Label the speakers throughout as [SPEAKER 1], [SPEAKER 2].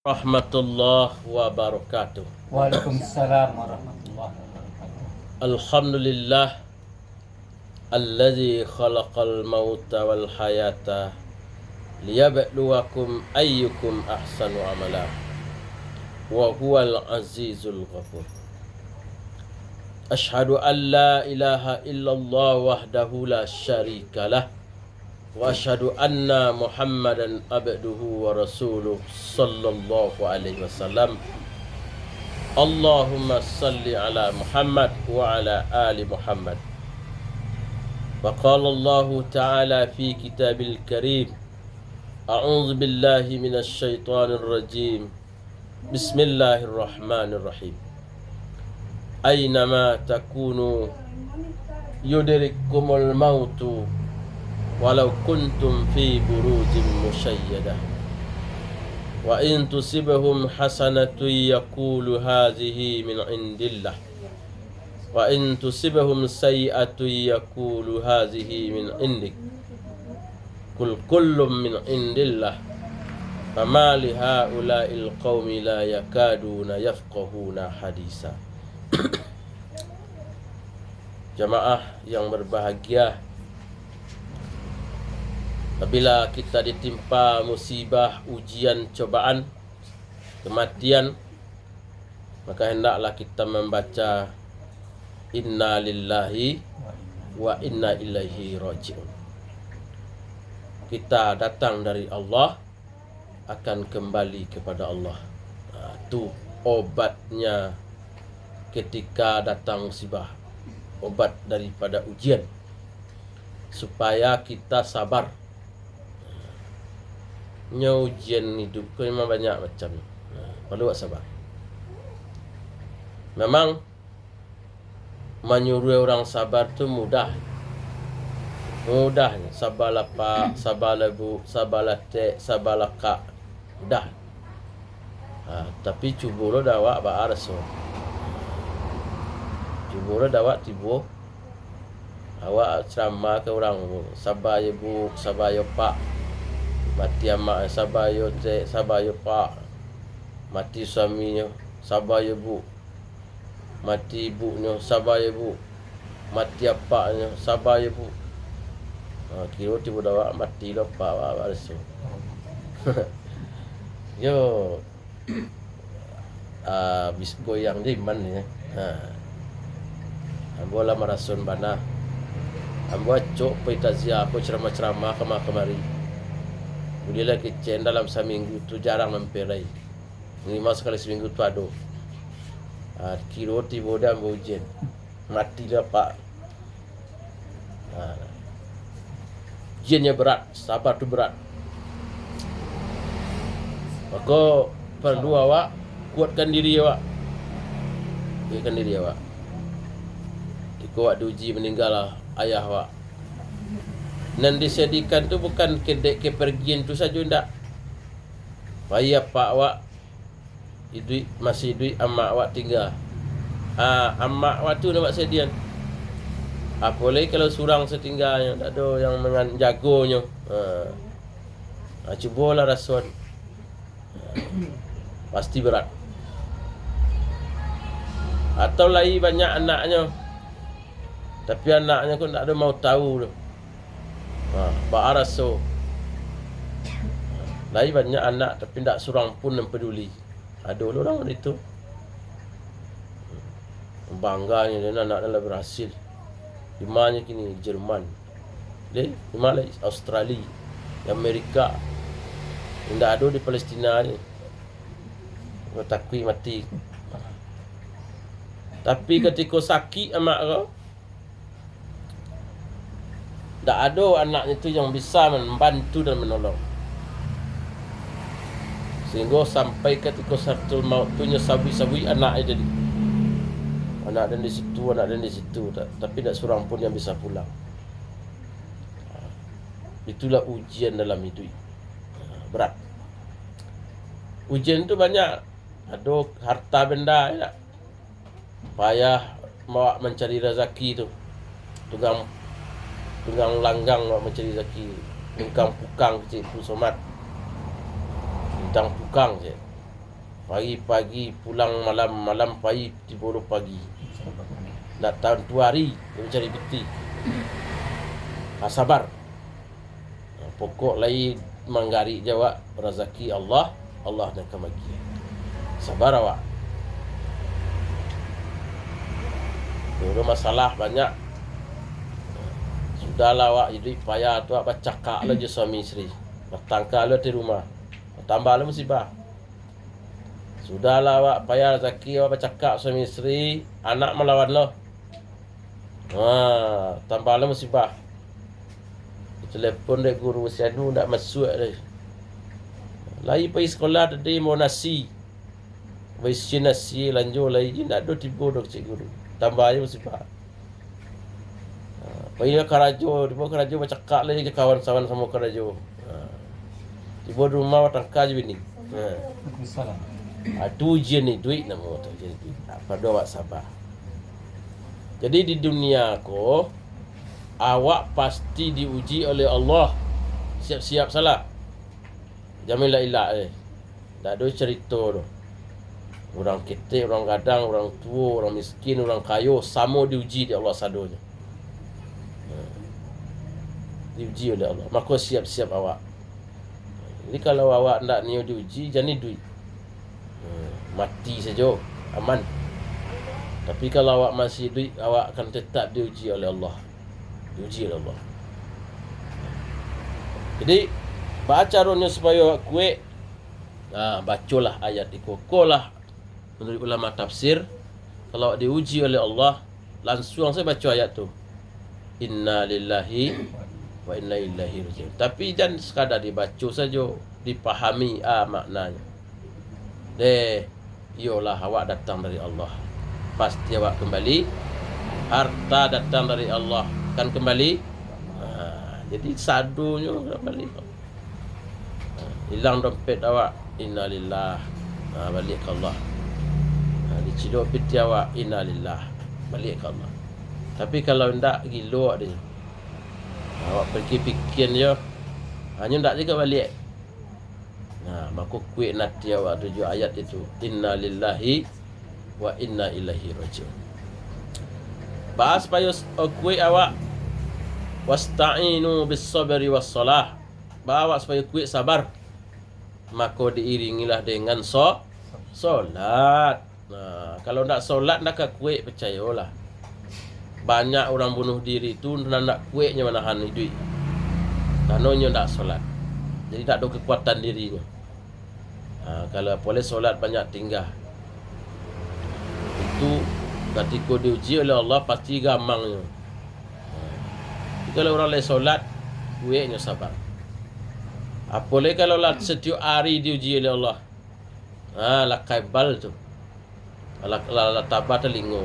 [SPEAKER 1] Rahmatullah wabarakatuh.
[SPEAKER 2] Waalaikumsalam warahmatullahi wabarakatuh.
[SPEAKER 1] Alhamdulillah alladzi khalaqal mauta wal hayata liyabluwakum ayyukum ahsanu amala wa huwal azizul ghafur. Ashhadu an la ilaha illallah wahdahu la syarikalah wa asyhadu anna Muhammadan abduhu wa rasuluh sallallahu alaihi wasallam. Allahumma salli ala Muhammad wa ala ali Muhammad. Wa qala Allah ta'ala fi kitabil karim, a'udzu billahi minasy syaithanir rajim. Bismillahirrahmanirrahim. Aynama takunu yudrikumul mautu walau kuntum fi burujin musyayyadah. Wa in tusibhum hasanatun yaqulu hadhihi min indillah wa in tusibhum sayi'atun yaqulu hadhihi min indik. Kul kullum min indillah fama li haula'il qaumi la yakaduna yafqahuna hadisa. Jamaah yang berbahagia, apabila kita ditimpa musibah, ujian, cobaan, kematian, maka hendaklah kita membaca inna lillahi wa inna ilaihi raji'un. Kita datang dari Allah, akan kembali kepada Allah. Itu obatnya ketika datang musibah, obat daripada ujian, supaya kita sabar. Ujian hidup kau memang banyak macam, perlu buat sabar. Memang menyuruh orang sabar tu mudahnya. Sabarlah pak, sabarlah bu, sabarlah tek, sabarlah kak, mudah. Tapi cuba lo dawak ba rasul. Cuba lo dawak tibu. Awak ceramah ke orang, sabar ya bu, sabar ya pak. Mati amak, sabar ya tek, sabar ya pak. Mati suaminya, sabar ya bu. Mati ibunya, sabar ya bu. Mati apaknya, sabar ya bu. Kira tiba dah mati dah pak rasul. Yo, bis goyang di mana ya? Ambo lah marasun bana. Ambo cok peitazia, aku ceramah-ceramah kemari. Bolehlah kecen dalam seminggu tu jarang memperai. 5 sekali seminggu tu ada. Kira tiba dah ambo ujian. Mati dah pak. Ujiannya berat, sabar tu berat. Maka perlu awak kuatkan diri awak. Kuatkan diri awak. Jika awak diuji meninggal ayah awak, dan disediakan tu bukan kedek kepergian tu saja ndak. Bayar pak awak hidup, masih hidup, amak awak tinggal. Amak awak tu nak buat sedian. Apalagi kalau surang setinggalnya, tak ada yang menjagonya. Cubalah rasul. Pasti berat. Atau lagi banyak anaknya, tapi anaknya pun tak ada mau tahu tu. Pak rasul. Lagi banyak anak tapi tak surang pun yang peduli. Ada orang itu. Bangganya dia anak dah berhasil. Dimana kini Jerman, dimana Australia, Amerika, tidak ada di Palestina ni. Takui mati. Tapi ketika sakit amak kau, tak ada anaknya tu yang bisa membantu dan menolong. Sehingga sampai ketika satu maut tu sabui-sabui anaknya jadi. Anak dan di situ, anak dan di situ, tapi tak seorang pun yang bisa pulang. Itulah ujian dalam hidup. Berat. Ujian tu banyak. Ada harta benda ya. Payah bawa mencari rezeki tu. Tunggang langgang bawa mencari rezeki. Tunggang pukang kecil pun somat. Tunggang pukang je. Pagi-pagi pulang malam, malam pagi tiba pagi. Nak tahun 2 hari dia mencari bukti. Sabar. Pokok lain manggari jawab rezeki Allah, Allah nak bagi. Sabar awak. Dulu masalah banyak. Sudahlah awak hidup payah tu awak cakap lah je suami isteri. Bertangkar lah di rumah. Tambah lah musibah. Sudahlah awak payah rezeki awak bercakap suami isteri, anak melawan lo. Tambah lah musibah. Telefon dia guru sianu nak masuk dia. Lagi pergi sekolah tadi mau nasi. Besi nasi lanjut lagi nak do tiba dok cikgu. Tambah aja musibah. Pergi karajo, tiba karajo bercakap lagi ke kawan-kawan sama karajo. Tiba di rumah tangkar je bini.
[SPEAKER 2] Waalaikumsalam.
[SPEAKER 1] Itu ujian ni duit nama tu jadi duit. Apa doa sabar. Jadi di dunia ko awak pasti diuji oleh Allah. Siap-siap salah. Jamilah ilah tak ada cerita tu. Orang ketek, orang gadang, orang tua, orang miskin, orang kaya sama diuji di Allah sadonya. Diuji oleh Allah. Maka siap-siap awak. Jadi kalau awak nak ni diuji jangan duit. Mati saja aman. Tapi kalau awak masih duit, awak akan tetap diuji oleh Allah. Diuji oleh Allah. Jadi baca caranya supaya awak kuat. Bacalah ayat itu. Kolah menurut ulama tafsir, kalau awak diuji oleh Allah, langsung saya baca ayat tu. Inna lillahi wa inna ilaihi raji'un. Tapi jangan sekadar dibaca saja, dipahami maknanya. Iyalah awak datang dari Allah. Pasti awak kembali. Harta datang dari Allah, kan kembali. Jadi sadunya kembali. Hilang dompet awak, innalillah, balik ke Allah. Diciduk piti awak, innalillah, balik ke Allah. Tapi kalau ndak gila dia, awak pergi fikir je, hanya ndak juga balik. Maka kuat nanti awak 7 ayat itu. Inna lillahi wa inna ilaihi raji'un. Bahas supaya kuat awak. Wasta'inu bis sabri was salah. Bawa supaya kuat sabar. Maka diiringilah dengan solat. Kalau nak solat nak kuat, percayalah. Banyak orang bunuh diri tu nak kuatnya menahan hidup. Karena tak solat. Jadi tak ada kekuatan dirinya. Kalau boleh solat banyak tinggal. Itu ketika diuji oleh Allah pasti gamangnya. Kalau orang lain solat, kuatnya sabar. Apalagi kalau setiap hari diuji oleh Allah. Lakai bal tu. Ala tabah telingo.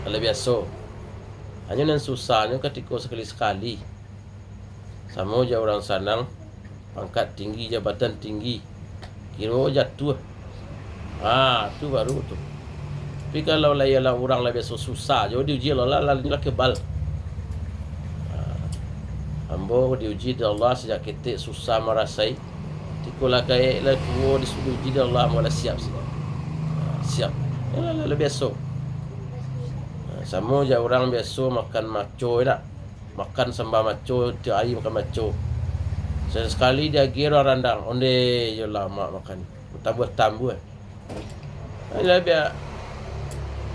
[SPEAKER 1] Kalau biasa. Hanya yang susahnya ketika sekali-sekali. Sama je orang sanang, pangkat tinggi, jabatan tinggi. Kira jatuh. Tu baru tu. Tapi kalau ialah orang lah biasa susah, jadi diuji Allah lah kebal. Ambo diuji oleh Allah sejak ketik susah merasai. Tikulah kaya lah tua diuji oleh Allah mula siap saja. Siap. Lah biasa. Sama je orang biasa makan maco tak. Makan sambal maco, tiap hari makan maco. Sekali dia kira randang, onde je lama makan. Tambah.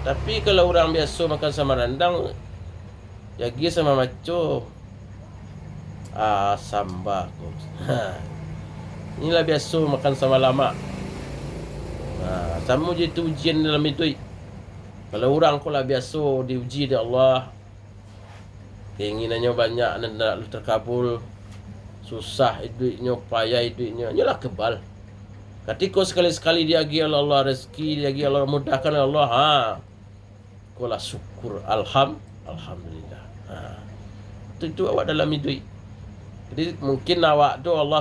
[SPEAKER 1] Tapi kalau orang biasa makan sama randang, jagi sama maco, sambal. Inilah biasa makan sama lama. Sama je tu ujian dalam itu. Kalau orang kau lah biasa diuji oleh Allah, keinginannya banyak dan tak terkabul, susah hidupnya, payah hidupnya, nyalah kebal. Ketika sekali-sekali dia bagi Allah rezeki, dia bagi Allah mudahkan Allah, kau lah syukur, alhamdulillah. Itu awak dalam hidup. Jadi mungkin awak tu Allah,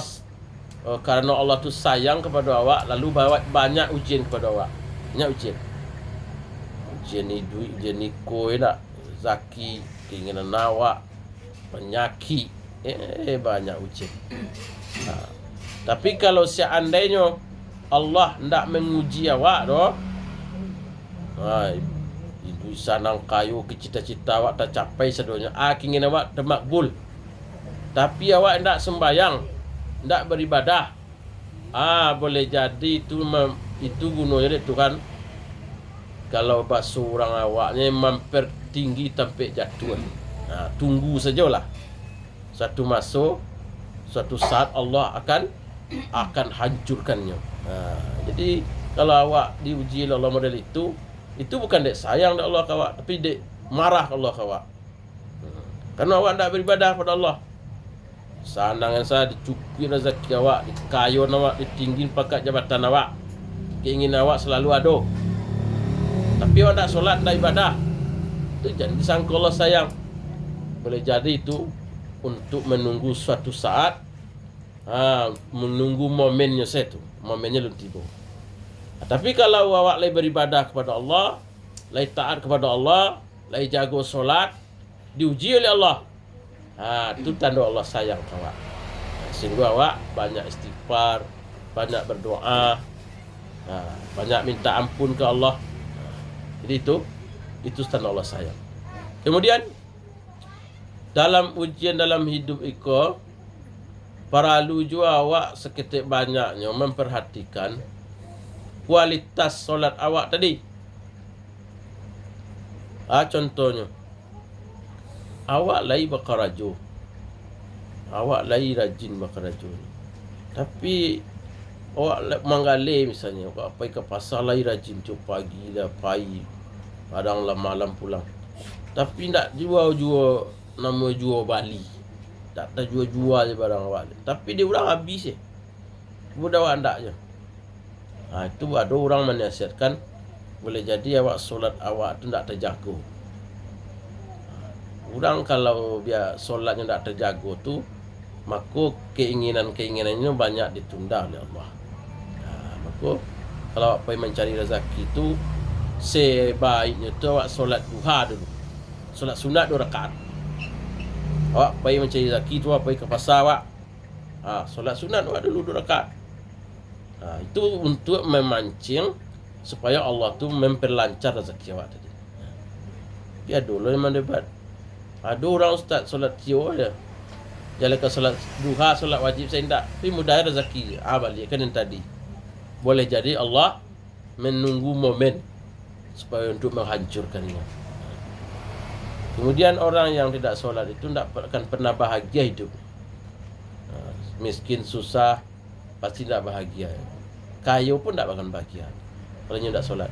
[SPEAKER 1] karena Allah tu sayang kepada awak, lalu bawa banyak ujian kepada awak. Banyak ujian. Ujian hidup, ujian nikah tak, zaki, keinginan awak, penyakit, banyak ujian. Tapi kalau seandainya Allah ndak menguji awak doh. Itu sanang kayu ke cita-cita awak tak capai sedonya. Kingin awak termakbul. Tapi awak ndak sembayang, ndak beribadah. Boleh jadi itu gunanya itu kan. Kalau bakso orang awaknya mempertinggi sampai jatuh. Tunggu sajalah. Satu masa, suatu saat Allah akan hancurkannya. Jadi kalau awak diuji oleh Allah model itu bukan dek sayang dek Allah kawak, tapi dek marah Allah kawak. Karena awak tidak beribadah kepada Allah. Sanangan saya dicukupi rezeki awak, dikayon awak, ditinggi pangkat jabatan awak. Keinginan awak selalu ada. Tapi awak tidak solat, tidak ibadah. Itu jangan disangka Allah sayang. Boleh jadi itu untuk menunggu suatu saat, menunggu momennya itu, momennya belum tiba. Tapi kalau awak lagi beribadah kepada Allah, lagi taat kepada Allah, lagi jago solat, diuji oleh Allah, itu tanda Allah sayang awak. Sehingga awak banyak istighfar, banyak berdoa, banyak minta ampun ke Allah. Jadi itu tanda Allah sayang. Kemudian dalam ujian dalam hidup iko, perlu juga awak seketik banyaknya memperhatikan kualitas solat awak tadi. Contohnya, awak lagi bakarajo, awak lagi rajin bakarajo, tapi awak manggale misalnya, awak pergi ke pasar lagi rajin tu pagi dah pagi, kadang lah malam pulang, tapi tak jual nama jual Bali, tak jual je barang awak, tapi dia orang habis budak awak ndak je. Itu ada orang menasihatkan, boleh jadi awak solat awak tu tak terjaga. Orang kalau dia solatnya tak terjaga tu, maka keinginan-keinginannya banyak ditunda oleh Allah. Maka kalau awak pergi mencari rezeki tu, sebaiknya tu awak solat duha dulu, solat sunat 2 rakaat. Awak pergi mencari rezeki tu, awak pergi ke pasar awak, solat sunat awak dulu 2 rakaat. Itu untuk memancing supaya Allah tu memperlancar rezeki awak tadi. Tapi ada lah memang debat. Ada orang ustaz solat kio je, jalan ke solat duha, solat wajib saya tak, tapi mudah rezeki. Balik kan yang tadi. Boleh jadi Allah menunggu momen supaya untuk menghancurkannya. Kemudian orang yang tidak solat itu tidak akan pernah bahagia hidup. Miskin, susah, pasti tidak bahagia. Kaya pun tidak akan bahagia kalau dia tidak solat.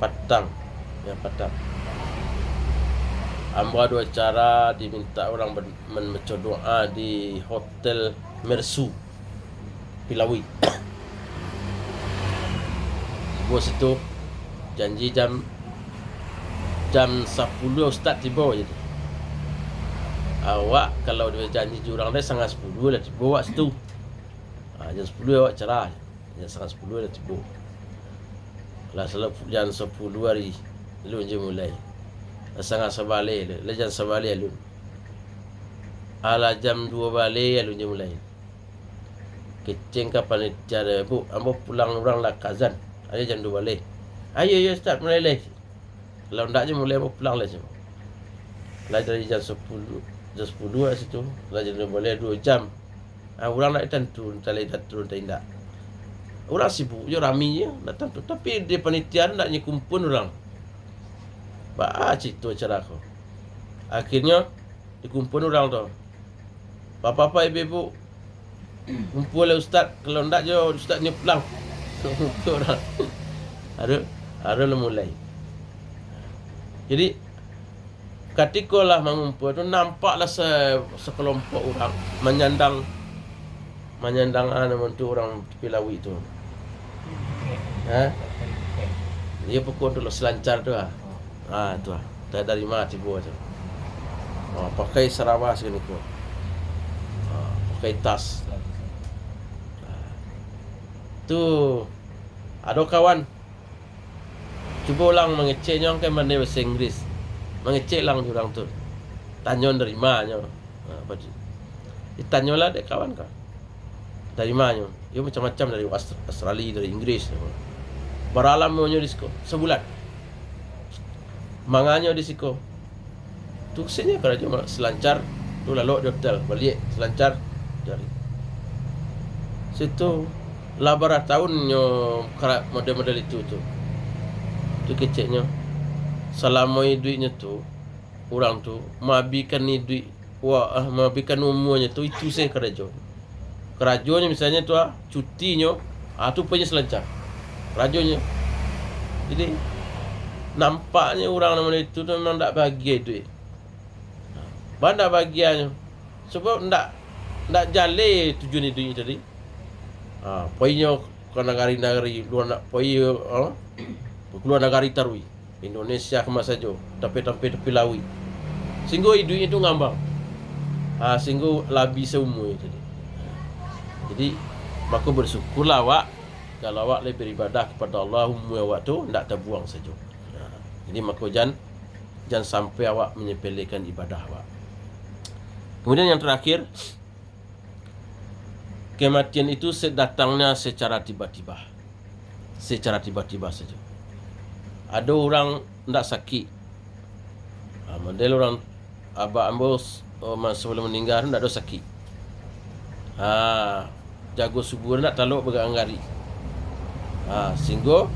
[SPEAKER 1] Patang. Amba ada acara diminta orang membaca doa di Hotel Mersu Pilawi. Bos itu janji jam 10 ustaz tiba je. Awak kalau dia janji jurang dia 9:30 dah tiba awak situ. Jam 10 awak cerah. Jam 9:30 dah tiba. Lah selalu jam 10 hari lu je mulai. Sangat sebalik le jam sebalik lu. Jam 2 balik lu je mulai. Kecing kapan cara bu, ambo pulang orang lah kazan. Ada jam 2 balik. Ayo start mulai leh. Kalau ndak je mulai pulang lah je. Lah dari jam 10 kat situ, lah jadi boleh 2 jam. Orang nak tentu tali turun tindak. Orang sibuk je, rami je datang tu, tapi dia panitia nak kumpul orang. Cerita acara aku. Akhirnya dikumpul orang tu. Bapa-bapa ibu-ibu kumpul lah ustaz, kalau ndak je ustaz ni pulang. Orang. Ada mulai. Jadi ketika lah mengumpul tu, nampaklah sekelompok orang menyandang tu orang Pilawi tu. Dia pukul dulu selancar tu lah. Tu lah. Tak dari mana tiba tu. Pakai Sarawak segini tu. Pakai tas. Tu ada kawan cuba ulang mengeceknya kan mana bahasa Inggris. Mengecek lang orang tu. Tanya dari mana. Ditanyalah dek kawan kau. Dari mana? Ya macam-macam dari Australia, dari Inggris. Beralam mo di siko sebulan. Manganyo di siko. Tuksenya kalau cuma selancar tu lalu di hotel balik selancar dari situ labara tahun nyo model-model itu tu. Tu keceknya. Salamoi duitnya tu orang tu mabikan ni duit mabikan umurnya tu itu saya kerajonya misalnya tu cutinya tu punya selancar kerajonya. Jadi nampaknya orang nama itu tu memang tak bahagia duit. Mana bahagianya sebab tak jale tujuan duit tadi. Poinnya ke negara-negara luar nak keluar negara tarui Indonesia kemas saja tapi lawi sehingga duit itu ngambang sehingga labi seumur tadi. Jadi maka bersyukurlah awak kalau awak lebih beribadah kepada Allah umur awak tu tak terbuang saja. Jadi maka jangan sampai awak menyepelekan ibadah awak. Kemudian yang terakhir, kematian itu datangnya secara tiba-tiba. Secara tiba-tiba saja. Ada orang tidak sakit. Model orang abah ambo sebelum meninggal tidak ada sakit. Jago subur nak taluk beranggari. Sehingga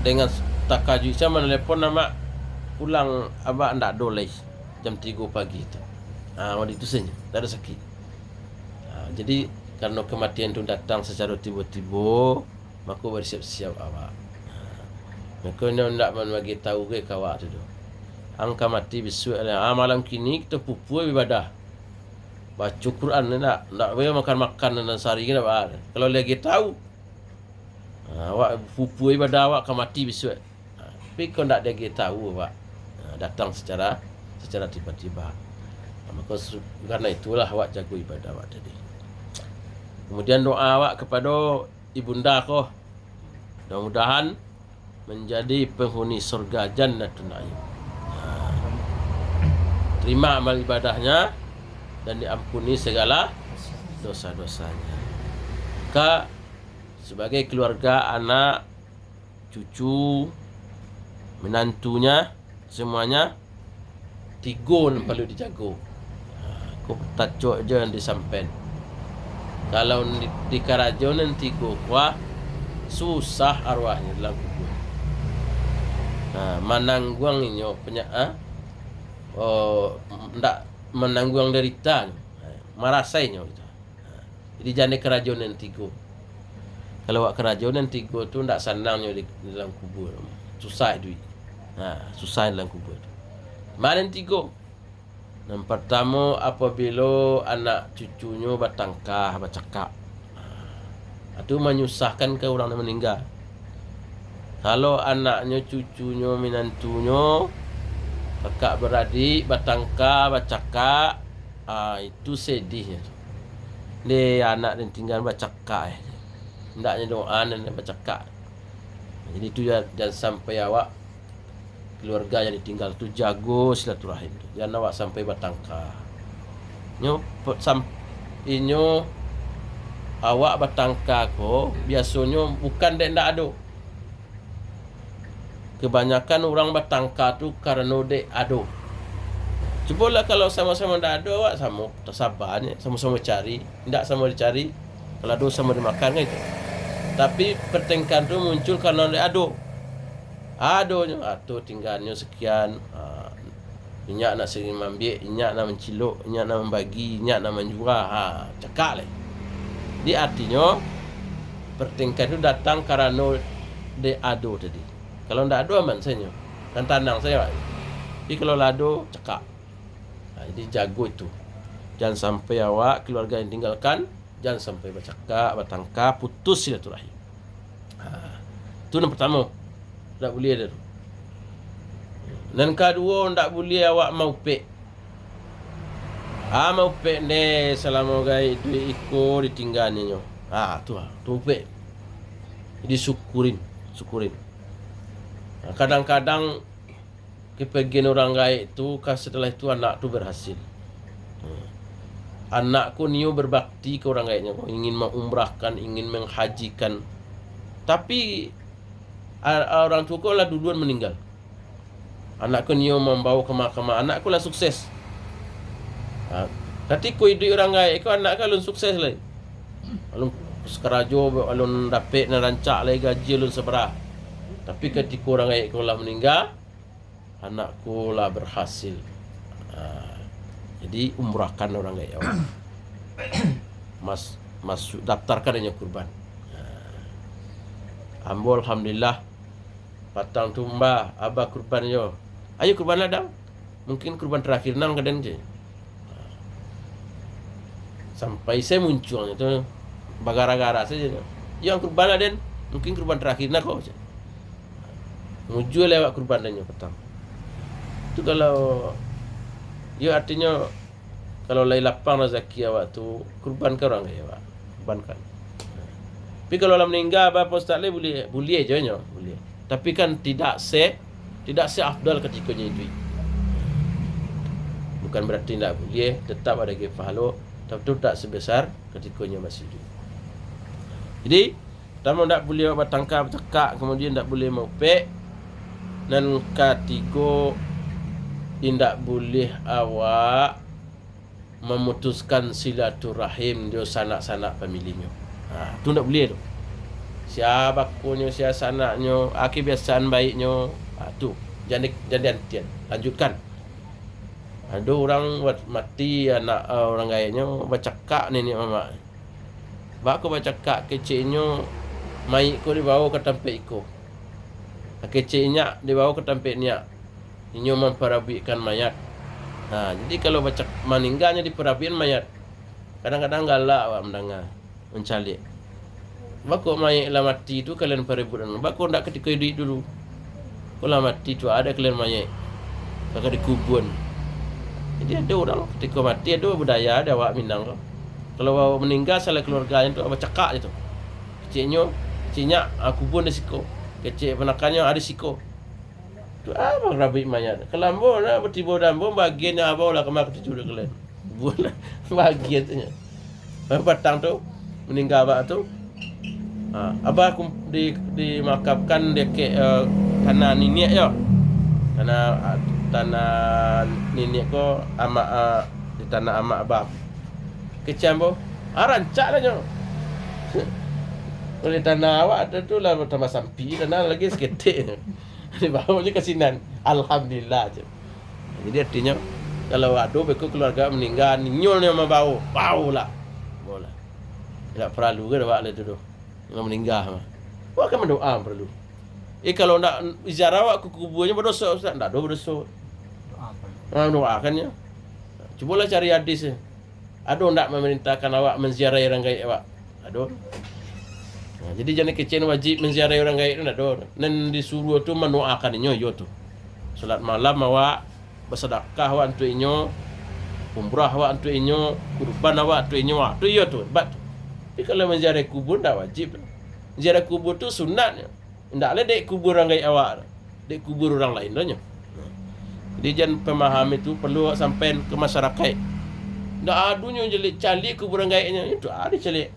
[SPEAKER 1] dengan takaju sama telefon nama pulang abah tidak ada lagi jam 3 pagi itu. Waktu itu saja tak ada sakit. Jadi karena kematian itu datang secara tiba-tiba, maka bersiap-siap awak. Maka nak bagi tahu ke kawak tu. Angka mati besok malam kini kita pupu ibadah. Baca Quran nak boleh makan dan sehari kita apa. Kalau lagi tahu awak pupu ibadah awak akan mati besok. Tapi kau tak lagi tahu awak datang secara tiba-tiba. Maka karena itulah awak jago ibadah awak tadi. Kemudian doa awak kepada ibunda kau, mudah-mudahan menjadi penghuni surga Jannatun Na'im. Terima amal ibadahnya dan diampuni segala dosa-dosanya. Maka sebagai keluarga, anak, cucu, menantunya semuanya 3 perlu dijaga. Kau tacuk je yang disampen. Kalau di kerajonan 3 kuah susah arwahnya dalam kubur. Menangguang ini ndak menangguang derita marasainya gitu. Jadi jangan kerajonan 3. Kalau awak kerajonan 3 tu ndak senangnya di dalam kubur. Susah duit. Susah dalam kubur. Mana 3? Yang pertama apabila anak cucunya bertangkah bercakap. Itu menyusahkan ke orang yang meninggal. Kalau anaknya, cucunya, menantunya, kakak beradik, bertangkah, bercakap, itu sedihnya. Dia anak yang tinggal bercakap. Hendaknya doa dan bercakap. Jadi itu jangan sampai awak keluarga yang ditinggal tu jago silaturahim tu. Jangan awak sampai bertangkah. Inyo awak bertangkah ko biasanya bukan dek ndak ada. Kebanyakan orang bertangkah tu karena dek ada. Cubalah kalau sama-sama ndak ada awak sama tersabarnya, sama-sama cari, ndak sama dicari. Kalau ada sama dimakan kan itu. Tapi pertengkaran tu muncul karena dek ada. Adonya tu tinggalnya sekian. Inyak nak sering ambil, inyak nak menciluk, inyak nak membagi, inyak nak menjual. Cakap lah. Di artinya pertengkaran itu datang karena dia ado tadi. Kalau ndak ado aman saja. Kan tanang saya. Tapi kalau lado cakap. Jadi jago itu. Jangan sampai awak keluarga yang tinggalkan, jangan sampai bercakap, bertangkap, putus silaturahim. Itu yang pertama. Tak boleh ada tu. Dan kedua, tak boleh awak mau pek. Mau pek ni selama gaya duit ikut ditinggalnya. Tu pek. Jadi syukurin. Kadang-kadang kepergian orang gaib tu, setelah itu anak tu berhasil. anakku niyo berbakti ke orang kayaknya, ingin mengumrahkan, ingin menghajikan, tapi orang tua lah duluan meninggal. Anakku niyo membawa ke mahkamah, anakku lah sukses. Tapi ku hidup orang kaya, ku anak alun sukses lah. Alun sekerajo, alun dapat na rancak lah gaji alun seberah. Tapi ketika orang kaya ku lah meninggal, anakku lah berhasil. Jadi umrahkan orang kaya. Masuk daftarkan hanya kurban. Ambo alhamdulillah patang tumba abah kurban yo. Ayo kurban lah dah. Mungkin kurban terakhir nang kadang je. Sampai saya muncul itu bagara-gara saja. Yang kurban lah den. Mungkin kurban terakhir nak kau. Muncul lewat kurban dan petang. Itu kalau ya artinya kalau lai lapang rezeki awak tu kurban ke orang kaya awak. Kurbankan. Tapi kalau orang meninggal apa ustaz boleh je nya, boleh. Tapi kan tidak afdal ketika hidup. Bukan berarti tidak boleh, tetap ada pahala, tapi tak sebesar ketikanya masih hidup. Jadi pertama tak boleh awak bertangkap bercakap, kemudian tak boleh mengupek, dan ketiga tidak boleh awak memutuskan silaturahim dia sanak-sanak familinya. Tu tak boleh tu. Siapa bakunya, siapa sanaknya, kebiasaan baiknya, tu jangan tian. Lanjutkan. Ada orang buat mati anak orang gayanya bercakap nenek mama. Bak aku bercakap kecilnya mai ko dibawa ke tempat iko. Kecilnya dibawa ke tempat niak. Inyo memperabikan mayat. Jadi kalau baca meninggalnya diperabikan mayat. Kadang-kadang galak awak mendengar, mencalik. Bako mayat lah mati tu kalian perebutan. Bako ndak ketika hidup dulu. Kalau mati tu ada kalian mayat. Bako dikubun. Jadi ada orang ketika mati ada budaya ada awak Minang. Kalau awak meninggal salah keluarganya tu awak cakap je tu. Kecilnya kubun di siko. Kecil penakannya ada siko. Tu apa rabik mayat. Kelambo lah bertiba dambo bagian abau lah kemak tidur kalian. Buat bagian tu nya. Petang tu meninggal abah tu. Abah aku dimakapkan dek tanah nenek yo. Tanah nenek ko amak di tanah amak abah. Kecambo. Rancak lah nyo. Oleh tanah awak ada tu lah tambah sampi tanah lagi seketik. Dibawanya kesinan. Alhamdulillah je. Jadi artinya kalau ada beku keluarga meninggal ninyol yang membawa, bau lah. Boleh. Tak perlu ke awak lah tu tu. Yang meninggal mah. Awak kan berdoa perlu. Kalau nak ziarah awak ke kuburnya berdosa ustaz, tak ada berdosa. Doakannya. Cubalah cari hadis. Ada tak memerintahkan awak menziarahi orang gaib awak? Ada. Jadi jangan kecil wajib menziarahi orang gaib tu tak ada. Dan disuruh tu mendoakan inyo tu. Solat malam awak bersedekah awak untuk inyo, umrah awak untuk inyo, kurban awak untuk inyo. Tu yo tu. Tapi kalau menziarahi kubur tak wajib. Ziarah kubur tu sunatnya. Ndaklah dek kubur orang gaib awak. Dek kubur orang lain dah nya. Jadi jangan pemaham itu perlu sampai ke masyarakat. Ndak adunya jelik calik kuburan gaibnya. Itu ada calik.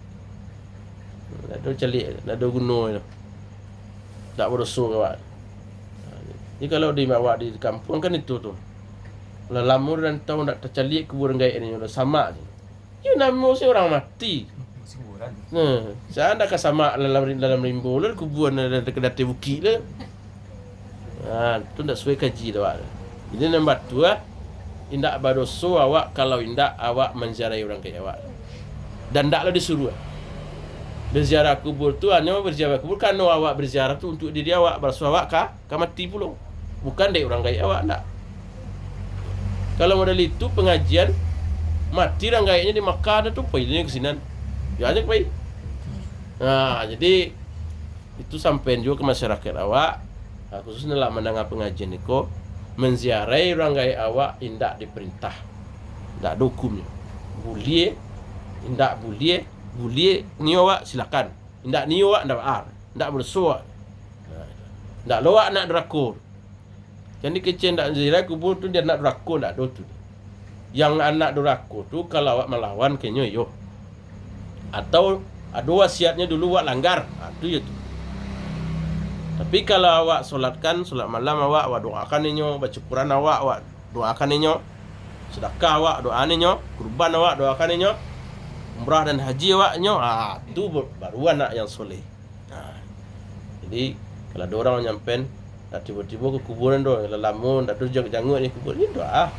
[SPEAKER 1] Ada calik, ada guna itu. Tak berdosa awak. Jadi kalau di awak di kampung kan itu tu. Kalau lama dan tahu nak tercalik kuburan gaib ni udah sama je. Ya nama si orang mati. Saya nak sama dalam rimbo lah kuburan ada dekat bukit lah. Tu ndak sesuai kaji tu awak. Jadi nombor 2, indak berdosa awak kalau indak awak menziarahi orang kaya awak. Dan ndaklah disuruh. Berziarah kubur tu hanya berziarah kubur kan awak berziarah tu untuk diri awak, berdosa awak ka mati pula. Bukan dari orang kaya awak ndak. Kalau model itu pengajian mati orang kayanya di Makkah tu painya ke sinan. Ya aja pai. Jadi itu sampai juga ke masyarakat awak, khususnya lah mendengar pengajian niko. Menziarahi orang gaib awak indak diperintah. Indak ada hukumnya. Boleh, indak boleh, ni awak silakan. Indak ni awak ndak ar. Ndak bersuat. Ndak lawak nak drakor. Jadi kecil ndak ziarah kubur tu dia nak drakor ndak ada tu. yang anak durhaka tu kalau awak melawan kenyo yo. Atau ada wasiatnya dulu awak langgar. Tu ya tu. Tapi kalau awak solat malam awak doakan inyo, baca Quran awak doakan inyo, sedekah awak doakan inyo, kurban awak doakan inyo, umrah dan haji awak inyo, tu baru anak yang soleh. Jadi kalau ada orang nyampen tak tiba-tiba ke kuburan tu, lamun tak ada janggut ni kuburan ni doa.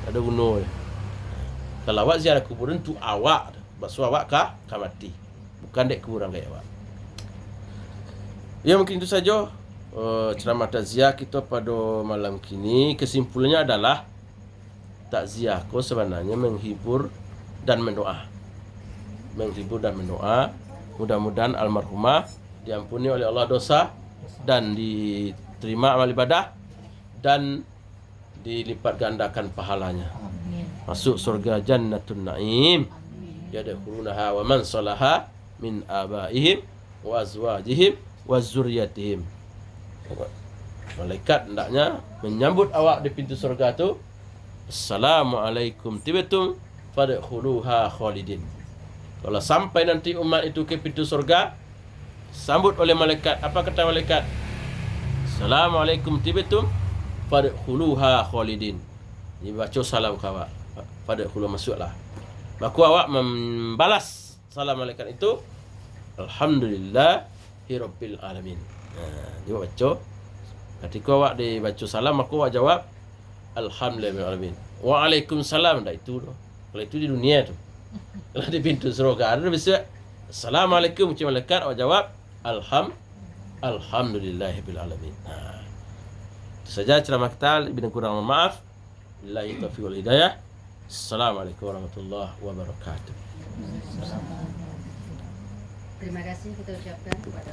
[SPEAKER 1] Tak ada guna. Kalau awak ziarah kuburan tu awak, maksud awak kah mati. Bukan dek kuburan gaya awak. Ya mungkin itu saja ceramah takziah kita pada malam kini. Kesimpulannya adalah takziah ko sebenarnya menghibur dan mendoa. Menghibur dan mendoa. Mudah-mudahan almarhumah diampuni oleh Allah dosa dan diterima amal ibadah dan dilipat gandakan pahalanya. Masuk surga Jannatun Naim. Yadkhulunaha wa man salaha min abaihim wa azwajihim wa zurriyatihim. Malaikat hendaknya menyambut awak di pintu surga tu. Assalamualaikum tibtum fadkhuluha khalidin. Kalau sampai nanti umat itu ke pintu surga, sambut oleh malaikat. Apa kata malaikat? Assalamualaikum tibtum fadkhuluha khalidin. Ini baca salam ke awak. Fadkhulu, masuklah. Maka awak membalas salam malaikat itu, Alhamdulillahirabbil alamin. Dia baca. Ketika awak dibaca salam, maka awak jawab Alhamdulillahirabbil alamin. Waalaikumsalam. Dah itu tu. Kalau itu di dunia tu. Kalau di pintu surga ada bisa Assalamualaikum macam malaikat, awak jawab Alhamdulillahirabbil alamin. Itu saja ceramah kita, lebih dan kurang mohon maaf. Billahi taufiq wal hidayah. Assalamualaikum warahmatullahi wabarakatuh.
[SPEAKER 3] Terima kasih kita ucapkan kepada